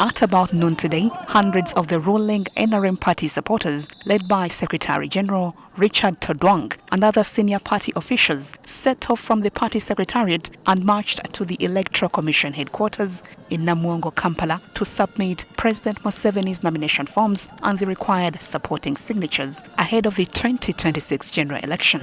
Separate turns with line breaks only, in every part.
At about noon today, hundreds of the ruling NRM party supporters, led by Secretary General Richard Todwang and other senior party officials, set off from the party secretariat and marched to the Electoral Commission headquarters in Namuwongo, Kampala, to submit President Museveni's nomination forms and the required supporting signatures ahead of the 2026 general election.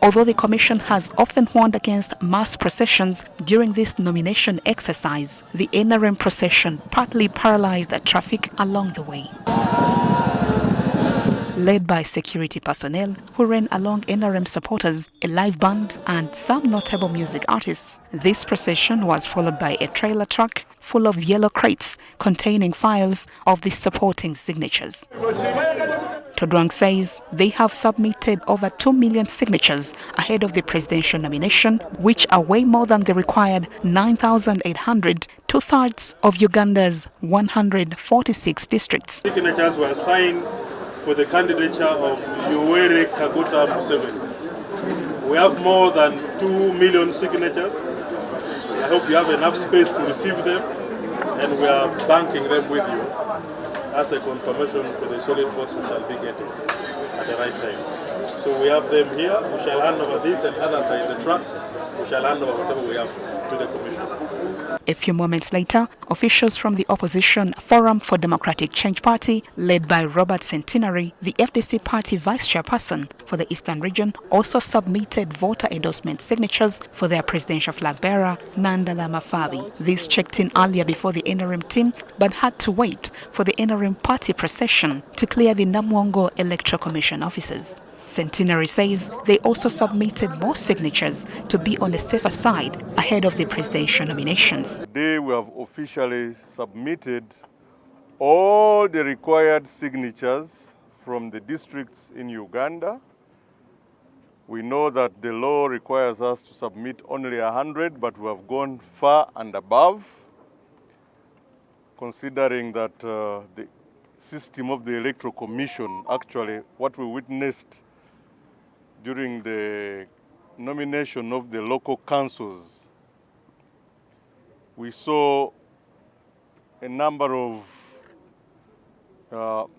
Although the Commission has often warned against mass processions during this nomination exercise, the NRM procession partly paralyzed the traffic along the way. Led by security personnel who ran along NRM supporters, a live band and some notable music artists, this procession was followed by a trailer truck full of yellow crates containing files of the supporting signatures. Todwang says they have submitted over 2 million signatures ahead of the presidential nomination, which are way more than the required 9,800, two-thirds of Uganda's 146 districts.
Signatures were signed for the candidature of Yoweri Kaguta Museveni. We have more than 2 million signatures. I hope you have enough space to receive them, and we are banking them with you as a confirmation for the solid votes we shall be getting at the right time. So we have them here. We shall hand over this, and others are in the truck. We shall hand over whatever we have to the Commission.
A few moments later, officials from the opposition Forum for Democratic Change Party, led by Robert Centenary, the FDC party vice chairperson for the Eastern region, also submitted voter endorsement signatures for their presidential flag bearer, Nandala Mafabi. These checked in earlier before the NRM team, but had to wait for the NRM party procession to clear the Namuwongo Electoral Commission offices. Centenary says they also submitted more signatures to be on the safer side ahead of the presidential nominations.
Today we have officially submitted all the required signatures from the districts in Uganda. We know that the law requires us to submit only 100, but we have gone far and above, considering that the system of the Electoral Commission, actually what we witnessed during the nomination of the local councils, we saw a number of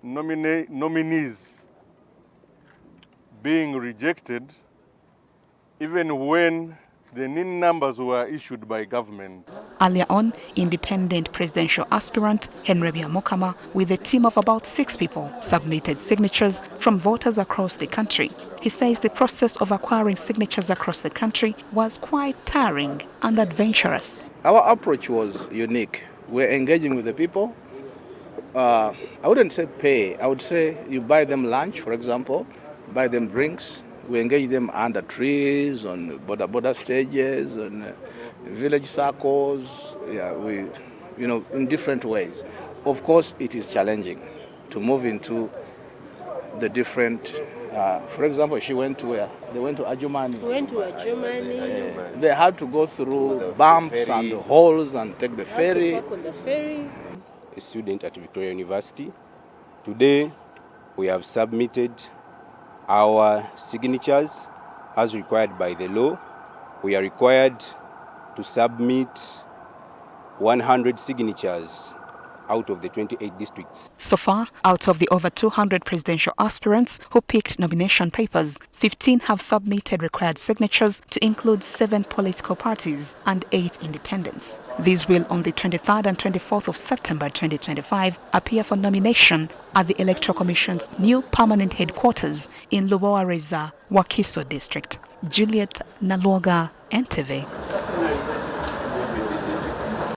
nominees being rejected even when the NIN numbers were issued by government.
Earlier on, independent presidential aspirant Henry Mukama, with a team of about 6 people, submitted signatures from voters across the country. He says the process of acquiring signatures across the country was quite tiring and adventurous.
Our approach was unique. We're engaging with the people. I wouldn't say pay. I would say you buy them lunch, for example, buy them drinks. We engage them under trees, on border stages, on village circles, in different ways. Of course, it is challenging to move into the different, for example, she went to where? They went to Adjumani.
Went to Adjumani.
They had to go through bumps and holes and take the ferry.
Walk on the ferry.
A student at Victoria University. Today, we have submitted our signatures as required by the law. We are required to submit 100 signatures out of the 28 districts.
So far, out of the over 200 presidential aspirants who picked nomination papers, 15 have submitted required signatures to include 7 political parties and 8 independents. These will, on the 23rd and 24th of September 2025, appear for nomination at the Electoral Commission's new permanent headquarters in Lubowa-Reza, Wakiso district. Juliet Nalwoga, NTV.